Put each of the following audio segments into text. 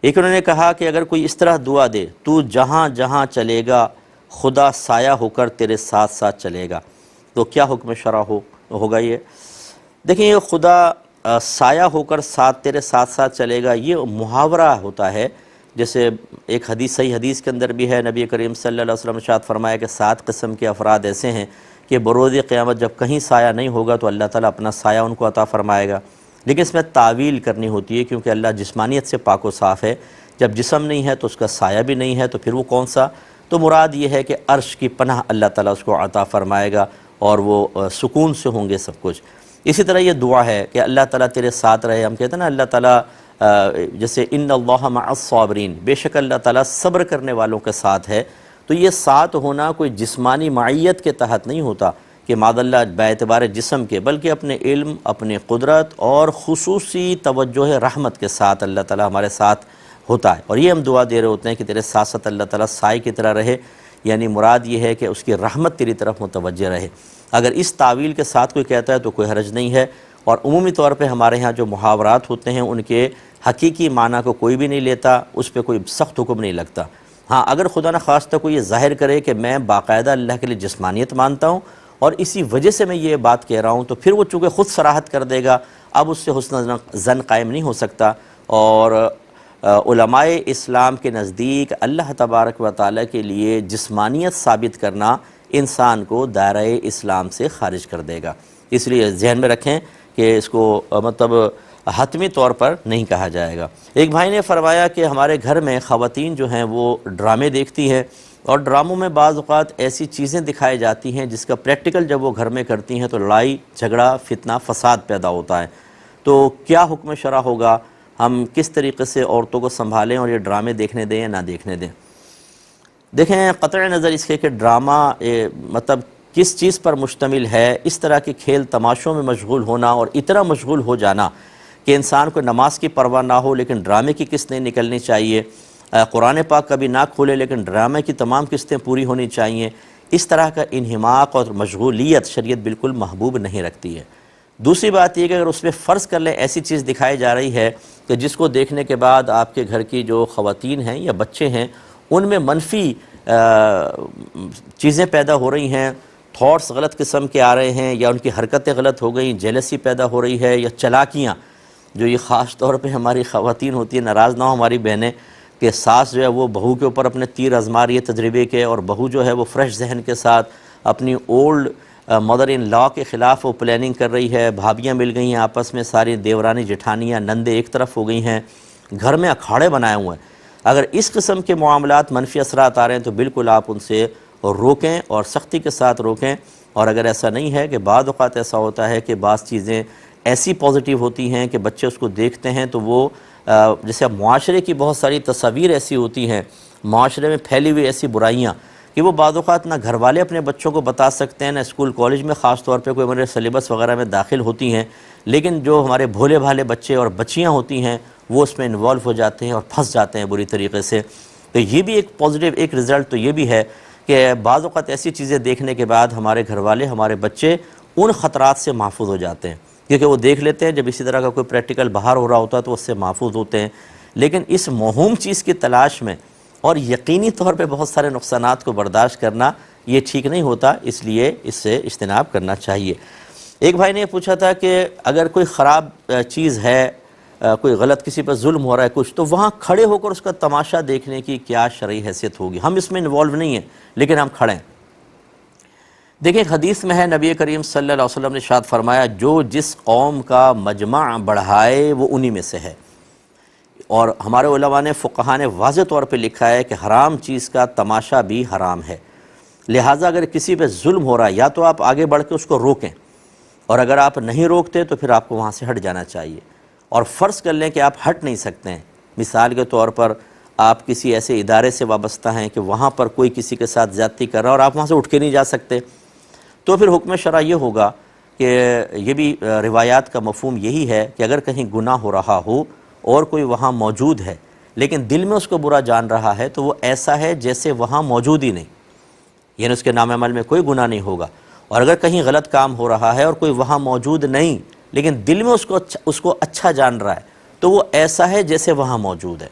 ایک انہوں نے کہا کہ اگر کوئی اس طرح دعا دے، تو جہاں جہاں چلے گا خدا سایہ ہو کر تیرے ساتھ ساتھ چلے گا، تو کیا حکم شرع ہوگا یہ؟ دیکھیں، یہ خدا سایہ ہو کر تیرے ساتھ ساتھ چلے گا، یہ محاورہ ہوتا ہے. جیسے ایک حدیث، صحیح حدیث کے اندر بھی ہے، نبی کریم صلی اللہ علیہ وسلم نے ارشاد فرمایا کہ 7 قسم کے افراد ایسے ہیں کہ بروز قیامت جب کہیں سایہ نہیں ہوگا تو اللہ تعالیٰ اپنا سایہ ان کو عطا فرمائے گا. لیکن اس میں تعویل کرنی ہوتی ہے، کیونکہ اللہ جسمانیت سے پاک و صاف ہے. جب جسم نہیں ہے تو اس کا سایہ بھی نہیں ہے، تو پھر وہ کون سا؟ تو مراد یہ ہے کہ عرش کی پناہ اللہ تعالیٰ اس کو عطا فرمائے گا اور وہ سکون سے ہوں گے سب کچھ. اسی طرح یہ دعا ہے کہ اللہ تعالیٰ تیرے ساتھ رہے. ہم کہتے ہیں نا اللہ تعالیٰ جیسے ان اللہ مع الصابرین، بے شک اللہ تعالیٰ صبر کرنے والوں کے ساتھ ہے. تو یہ ساتھ ہونا کوئی جسمانی معیت کے تحت نہیں ہوتا کہ معاذ اللہ باعتبار جسم کے، بلکہ اپنے علم، اپنے قدرت اور خصوصی توجہ رحمت کے ساتھ اللہ تعالیٰ ہمارے ساتھ ہوتا ہے. اور یہ ہم دعا دے رہے ہوتے ہیں کہ تیرے ساتھ ساتھ اللہ تعالیٰ سائے کی طرح رہے، یعنی مراد یہ ہے کہ اس کی رحمت تیری طرف متوجہ رہے. اگر اس تعویل کے ساتھ کوئی کہتا ہے تو کوئی حرج نہیں ہے. اور عمومی طور پہ ہمارے ہاں جو محاورات ہوتے ہیں ان کے حقیقی معنی کو کوئی بھی نہیں لیتا، اس پہ کوئی سخت حکم نہیں لگتا. ہاں، اگر خدا نخواستہ کوئی یہ ظاہر کرے کہ میں باقاعدہ اللہ کے لیے جسمانیت مانتا ہوں اور اسی وجہ سے میں یہ بات کہہ رہا ہوں، تو پھر وہ چونکہ خود صراحت کر دے گا، اب اس سے حسن ظن قائم نہیں ہو سکتا. اور علماء اسلام کے نزدیک اللہ تبارک و تعالیٰ کے لیے جسمانیت ثابت کرنا انسان کو دائرہ اسلام سے خارج کر دے گا. اس لیے ذہن میں رکھیں کہ اس کو مطلب حتمی طور پر نہیں کہا جائے گا. ایک بھائی نے فرمایا کہ ہمارے گھر میں خواتین جو ہیں وہ ڈرامے دیکھتی ہیں، اور ڈراموں میں بعض اوقات ایسی چیزیں دکھائی جاتی ہیں جس کا پریکٹیکل جب وہ گھر میں کرتی ہیں تو لڑائی جھگڑا فتنہ فساد پیدا ہوتا ہے. تو کیا حکم شرع ہوگا؟ ہم کس طریقے سے عورتوں کو سنبھالیں اور یہ ڈرامے دیکھنے دیں یا نہ دیکھنے دیں؟ دیکھیں، قطع نظر اس کے کہ ڈرامہ مطلب کس چیز پر مشتمل ہے، اس طرح کے کھیل تماشوں میں مشغول ہونا اور اتنا مشغول ہو جانا کہ انسان کو نماز کی پرواہ نہ ہو لیکن ڈرامے کی قسطیں نکلنی چاہیے، قرآن پاک کبھی نہ کھولے لیکن ڈرامے کی تمام قسطیں پوری ہونی چاہیے، اس طرح کا انہماک اور مشغولیت شریعت بالکل محبوب نہیں رکھتی ہے. دوسری بات یہ کہ اگر اس میں فرض کر لیں ایسی چیز دکھائی جا رہی ہے کہ جس کو دیکھنے کے بعد آپ کے گھر کی جو خواتین ہیں یا بچے ہیں ان میں منفی چیزیں پیدا ہو رہی ہیں، تھاٹس غلط قسم کے آ رہے ہیں، یا ان کی حرکتیں غلط ہو گئیں، جیلسی پیدا ہو رہی ہے، یا چلاکیاں جو یہ خاص طور پہ ہماری خواتین ہوتی ہیں، ناراض نہ ہو ہماری بہنیں، کہ ساس جو ہے وہ بہو کے اوپر اپنے تیر آزما رہی ہے تجربے کے، اور بہو جو ہے وہ فریش ذہن کے ساتھ اپنی اولڈ مدر ان لا کے خلاف وہ پلاننگ کر رہی ہے. بھابیاں مل گئی ہیں آپس میں، ساری دیورانی جٹھانیاں نندے ایک طرف ہو گئی ہیں، گھر میں اکھاڑے بنائے ہوئے ہیں. اگر اس قسم کے معاملات منفی اثرات آ رہے ہیں تو بالکل آپ ان سے روکیں اور سختی کے ساتھ روکیں. اور اگر ایسا نہیں ہے کہ بعض اوقات ایسا ہوتا ہے کہ بعض چیزیں ایسی پازیٹیو ہوتی ہیں کہ بچے اس کو دیکھتے ہیں تو وہ جیسے اب معاشرے کی بہت ساری تصاویر ایسی ہوتی ہیں، معاشرے میں پھیلی ہوئی ایسی برائیاں کہ وہ بعض اوقات نہ گھر والے اپنے بچوں کو بتا سکتے ہیں، نہ اسکول کالج میں خاص طور پہ کوئی ہمارے سلیبس وغیرہ میں داخل ہوتی ہیں، لیکن جو ہمارے بھولے بھالے بچے اور بچیاں ہوتی ہیں وہ اس میں انوالو ہو جاتے ہیں اور پھنس جاتے ہیں بری طریقے سے. تو یہ بھی ایک پازیٹیو ایک رزلٹ تو یہ بھی ہے کہ بعض اوقات ایسی چیزیں دیکھنے کے بعد ہمارے گھر والے، ہمارے بچے ان خطرات سے محفوظ ہو جاتے ہیں، کیونکہ وہ دیکھ لیتے ہیں جب اسی طرح کا کوئی پریکٹیکل باہر ہو رہا ہوتا ہے تو اس سے محفوظ ہوتے ہیں. لیکن اس موہوم چیز کی تلاش میں اور یقینی طور پہ بہت سارے نقصانات کو برداشت کرنا یہ ٹھیک نہیں ہوتا، اس لیے اس سے اجتناب کرنا چاہیے. ایک بھائی نے یہ پوچھا تھا کہ اگر کوئی خراب چیز ہے، کوئی غلط کسی پر ظلم ہو رہا ہے کچھ، تو وہاں کھڑے ہو کر اس کا تماشا دیکھنے کی کیا شرعی حیثیت ہوگی؟ ہم اس میں انوالو نہیں ہیں لیکن ہم کھڑے ہیں. دیکھیں، ایک حدیث میں ہے نبی کریم صلی اللہ علیہ وسلم نے ارشاد فرمایا، جو جس قوم کا مجمع بڑھائے وہ انہی میں سے ہے. اور ہمارے علماء نے فقہاء نے واضح طور پہ لکھا ہے کہ حرام چیز کا تماشا بھی حرام ہے. لہٰذا اگر کسی پہ ظلم ہو رہا ہے یا تو آپ آگے بڑھ کے اس کو روکیں، اور اگر آپ نہیں روکتے تو پھر آپ کو وہاں سے ہٹ جانا چاہیے. اور فرض کر لیں کہ آپ ہٹ نہیں سکتے ہیں، مثال کے طور پر آپ کسی ایسے ادارے سے وابستہ ہیں کہ وہاں پر کوئی کسی کے ساتھ زیادتی کر رہا ہے اور آپ وہاں سے اٹھ کے نہیں جا سکتے، تو پھر حکم شرع یہ ہوگا کہ یہ بھی روایات کا مفہوم یہی ہے کہ اگر کہیں گناہ ہو رہا ہو اور کوئی وہاں موجود ہے لیکن دل میں اس کو برا جان رہا ہے تو وہ ایسا ہے جیسے وہاں موجود ہی نہیں، یعنی اس کے نام عمل میں کوئی گناہ نہیں ہوگا. اور اگر کہیں غلط کام ہو رہا ہے اور کوئی وہاں موجود نہیں لیکن دل میں اس کو اچھا جان رہا ہے تو وہ ایسا ہے جیسے وہاں موجود ہے.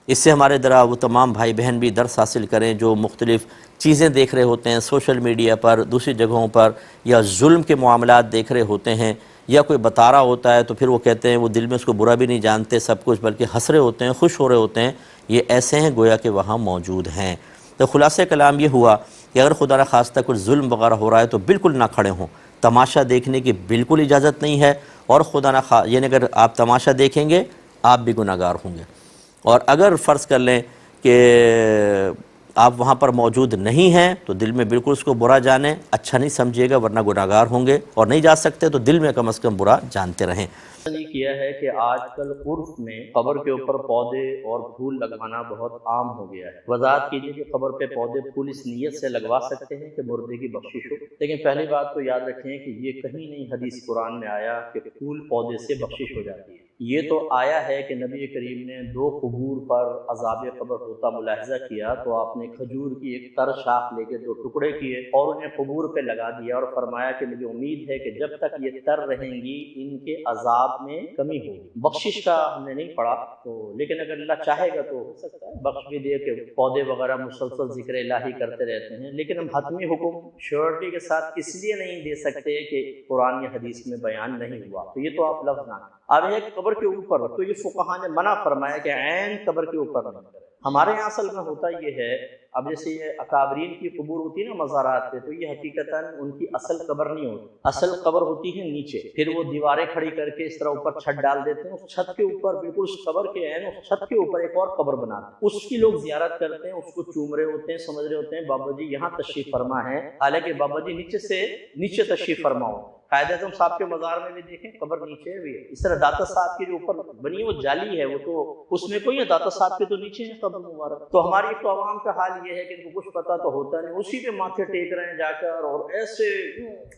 اس سے ہمارے ذرا وہ تمام بھائی بہن بھی درس حاصل کریں جو مختلف چیزیں دیکھ رہے ہوتے ہیں سوشل میڈیا پر، دوسری جگہوں پر، یا ظلم کے معاملات دیکھ رہے ہوتے ہیں، یا کوئی بتا رہا ہوتا ہے تو پھر وہ کہتے ہیں، وہ دل میں اس کو برا بھی نہیں جانتے سب کچھ، بلکہ ہنس رہے ہوتے ہیں، خوش ہو رہے ہوتے ہیں، یہ ایسے ہیں گویا کہ وہاں موجود ہیں۔ تو خلاصہ کلام یہ ہوا کہ اگر خدا نخواستہ کچھ ظلم وغیرہ ہو رہا ہے تو بالکل نہ کھڑے ہوں، تماشا دیکھنے کی بالکل اجازت نہیں ہے، اور خدا نخواستہ یعنی اگر آپ تماشا دیکھیں گے آپ بھی گناہ گار ہوں گے، اور اگر فرض کر لیں کہ آپ وہاں پر موجود نہیں ہیں تو دل میں بالکل اس کو برا جانیں، اچھا نہیں سمجھیے گا ورنہ گناہ گار ہوں گے، اور نہیں جا سکتے تو دل میں کم از کم برا جانتے رہیں۔ یہ کیا ہے کہ آج کل عرف میں قبر کے اوپر پودے اور پھول لگوانا بہت عام ہو گیا ہے۔ وضاحت کیجیے کہ قبر پہ پودے پھول اس نیت سے لگوا سکتے ہیں کہ مردے کی بخشش ہو، لیکن پہلی بات تو یاد رکھیں کہ یہ کہیں نہیں حدیث قرآن میں آیا کہ پھول پودے سے بخشش ہو جاتی ہے۔ یہ تو آیا ہے کہ نبی کریم نے 2 قبور پر عذاب قبر ہوتا ملاحظہ کیا تو آپ نے کھجور کی ایک تر شاخ لے کے 2 ٹکڑے کیے اور انہیں قبور پہ لگا دیا، اور فرمایا کہ مجھے امید ہے کہ جب تک یہ تر رہیں گی ان کے عذاب میں کمی ہوگی۔ بخشش کا ہم نے نہیں پڑھا تو، لیکن اگر اللہ چاہے گا تو ہو سکتا ہے بخش بھی دے کہ پودے وغیرہ مسلسل ذکر الہی کرتے رہتے ہیں، لیکن ہم حتمی حکم شیورٹی کے ساتھ اس لیے نہیں دے سکتے کہ قرآن یا حدیث میں بیان نہیں ہوا، تو یہ تو آپ لفظ نہ اب ہے قبر کے اوپر، تو یہ فقہاء نے منع فرمایا کہ عین قبر کے اوپر نہیں کرے۔ ہمارے یہاں اصل میں ہوتا یہ ہے، اب جیسے یہ اکابرین کی قبور ہوتی ہے نا مزارات پہ، تو یہ حقیقتاً ان کی اصل قبر نہیں ہوتی، اصل قبر ہوتی ہے نیچے، پھر وہ دیواریں کھڑی کر کے اس طرح اوپر چھت ڈال دیتے ہیں، اس چھت کے اوپر بالکل اس قبر کے عین اس چھت کے اوپر ایک اور قبر بناتے ہیں، اس کی لوگ زیارت کرتے ہیں، اس کو چوم رہے ہوتے ہیں، سمجھ رہے ہوتے ہیں بابا جی یہاں تشریف فرما ہے، حالانکہ بابا جی نیچے سے نیچے تشریف فرما ہو۔ قائد اعظم صاحب کے مزار میں بھی دیکھیں قبر نیچے بھی ہے، اس طرح داتا صاحب کے جو اوپر بنی ہے وہ جالی ہے، وہ تو اس میں کوئی ہے، داتا صاحب کے تو نیچے ہے قبر مبارک۔ تو ہماری تو عوام کا حال یہ ہے کہ ان کو کچھ پتہ تو ہوتا نہیں، اسی پہ ماتھے ٹیک رہے ہیں جا کر، اور ایسے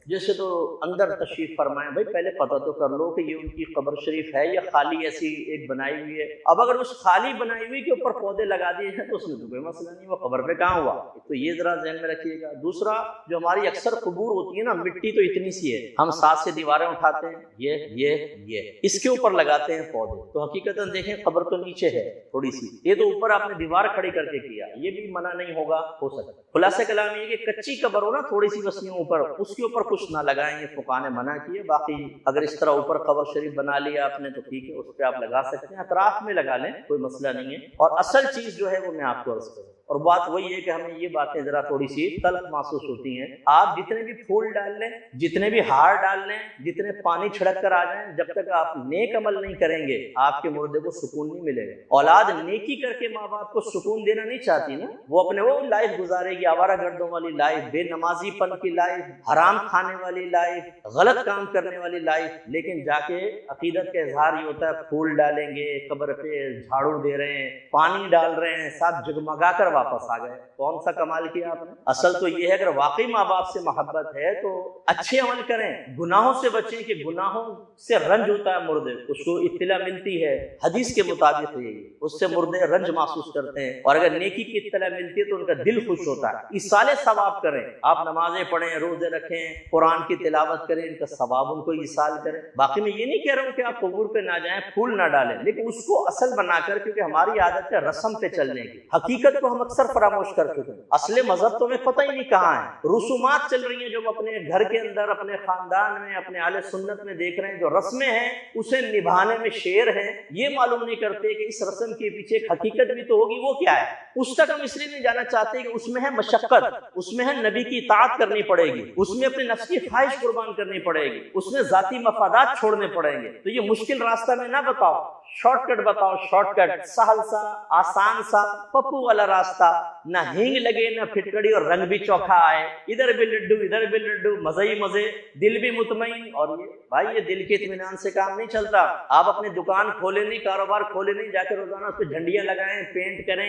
جیسے تو اندر تشریف فرمائیں۔ بھائی پہلے پتہ تو کر لو کہ یہ ان کی قبر شریف ہے یا خالی ایسی ایک بنائی ہوئی ہے۔ اب اگر اس خالی بنائی ہوئی کے اوپر پودے لگا دیے ہیں تو اس میں تو کوئی مسئلہ نہیں، وہ قبر پہ کہاں ہوا، تو یہ ذرا ذہن میں رکھیے گا۔ دوسرا، جو ہماری اکثر قبور ہوتی ہے نا، مٹی تو اتنی سی ہے، ہم 7 سے دیواریں اٹھاتے ہیں، یہ اس کے اوپر لگاتے ہیں پودے، تو حقیقتاً دیکھیں قبر تو نیچے ہے تھوڑی سی، یہ تو اوپر آپ نے دیوار کھڑی کر کے کیا، یہ بھی منع نہیں ہوگا، ہو سکتا۔ خلاصہ کلام یہ کہ کچی قبر ہو نا تھوڑی سی وسیعوں اوپر، اس کے اوپر کچھ نہ لگائیں، یہ فقہاء نے منع کیے۔ باقی اگر اس طرح اوپر قبر شریف بنا لیا آپ نے تو ٹھیک ہے، اس پہ آپ لگا سکتے ہیں، اطراف میں لگا لیں، کوئی مسئلہ نہیں ہے۔ اور اصل چیز جو ہے وہ میں آپ کو عرض کروں، اور بات وہی ہے کہ ہمیں یہ باتیں ذرا تھوڑی سی تلخ محسوس ہوتی ہیں۔ آپ جتنے بھی پھول ڈال لیں، جتنے بھی ہار ڈال لیں، جتنے پانی چھڑک کر آ جائیں، جب تک آپ نیک عمل نہیں کریں گے آپ کے مردے کو سکون نہیں ملے گا۔ اولاد نیکی کر کے ماں باپ کو سکون دینا نہیں چاہتی نا، وہ اپنے وہ لائف گزارے گی، آوارہ گردوں والی لائف، بے نمازی پن کی لائف، حرام کھانے والی لائف، غلط کام کرنے والی لائف، لیکن جا کے عقیدت کا اظہار یہ ہوتا ہے پھول ڈالیں گے، قبر پہ جھاڑو دے رہے ہیں، پانی ڈال رہے ہیں، ساتھ جگمگا کر واپس آ گئے۔ کون سا کمال کیا آپ نے؟ اصل تو یہ ہے اگر واقعی ماں باپ سے محبت ہے تو اچھے عمل کریں، گناہوں سے بچیں، کہ گناہوں سے رنج ہوتا ہے مردے، اس کو اطلاع ملتی ہے حدیث کے مطابق، یہی اس سے مردے رنج محسوس کرتے ہیں، اور اگر نیکی کی اطلاع ملتی ہے تو ان کا دل خوش ہوتا ہے۔ ایصال ثواب کریں، آپ نمازیں پڑھیں، روزے رکھیں، قرآن کی تلاوت کریں، ان کا ثواب ان کو ایصال کریں۔ باقی میں یہ نہیں کہہ رہا ہوں کہ آپ قبور پہ نہ جائیں، پھول نہ ڈالیں، لیکن اس کو اصل بنا کر، کیونکہ ہماری عادت ہے رسم پہ چلنے کی، حقیقت کو ہم اکثر فراموش کر چکے ہیں۔ اصل مذہب تو ہمیں پتہ ہی نہیں کہاں ہے، رسومات چل رہی ہیں جو ہم اپنے گھر کے اندر، اپنے خاندان میں، اپنے اہل سنت میں دیکھ رہے ہیں، جو رسمیں ہیں اسے نبھانے میں شیر ہیں، یہ معلوم نہیں کرتے کہ اس رسم کے پیچھے ایک حقیقت بھی تو ہوگی، وہ کیا ہے؟ اس تک ہم اس لیے نہیں جانا چاہتے کہ اس میں ہے مشقت، اس میں ہے نبی کی اطاعت کرنی پڑے گی، اس میں اپنے نفس کی خواہش قربان کرنی پڑے گی، اس میں ذاتی مفادات چھوڑنے پڑیں گے، تو یہ مشکل راستہ میں نہ بتاؤ، شارٹ کٹ بتاؤ، شارٹ کٹ، سہل سا، آسان سا، پپو والا راستہ، نہ ہینگ لگے نہ پھٹکڑی اور رنگ بھی چوکھا آئے، ادھر بھی لڈو ادھر بھی لڈو، مزے ہی مزے، دل بھی مطمئن۔ اور یہ بھائی یہ دل کے اطمینان سے کام نہیں چلتا۔ آپ اپنی دکان کھولے نہیں، کاروبار کھولے نہیں، جا کے روزانہ اس پہ جھنڈیاں لگائیں، پینٹ کریں،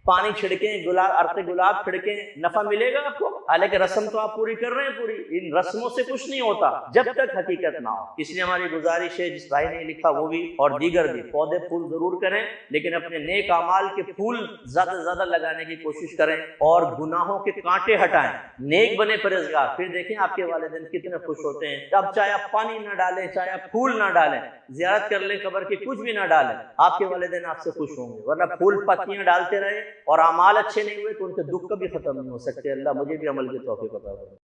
پانی چھڑکیں، گلاب عرق گلاب چھڑکیں، نفع ملے گا آپ کو؟ حالانکہ رسم تو آپ پوری کر رہے ہیں، پوری ان رسموں سے کچھ نہیں ہوتا جب تک حقیقت نہ ہو۔ اس لیے ہماری گزارش ہے، جس بھائی نے لکھا وہ بھی اور دیگر بھی، پودے پھول ضرور کریں لیکن اپنے نیک اعمال کے پھول زیادہ سے زیادہ لگانے کی کوشش کریں اور گناہوں کے کانٹے ہٹائیں، نیک بنے پرہیزگار۔ پھر دیکھیں آپ کے والدین کتنے خوش ہوتے ہیں۔ اب چاہے آپ پانی نہ ڈالیں، چاہے آپ پھول نہ ڈالیں، زیارت کر لیں قبر کی، کچھ بھی نہ ڈالیں، آپ کے والدین آپ سے خوش ہوں گے۔ ورنہ پھول پتیاں ڈالتے رہے اور اعمال اچھے نہیں ہوئے تو ان کے دکھ کبھی ختم نہیں ہو سکتے۔ اللہ مجھے بھی عمل کی توفیق عطا فرمائے۔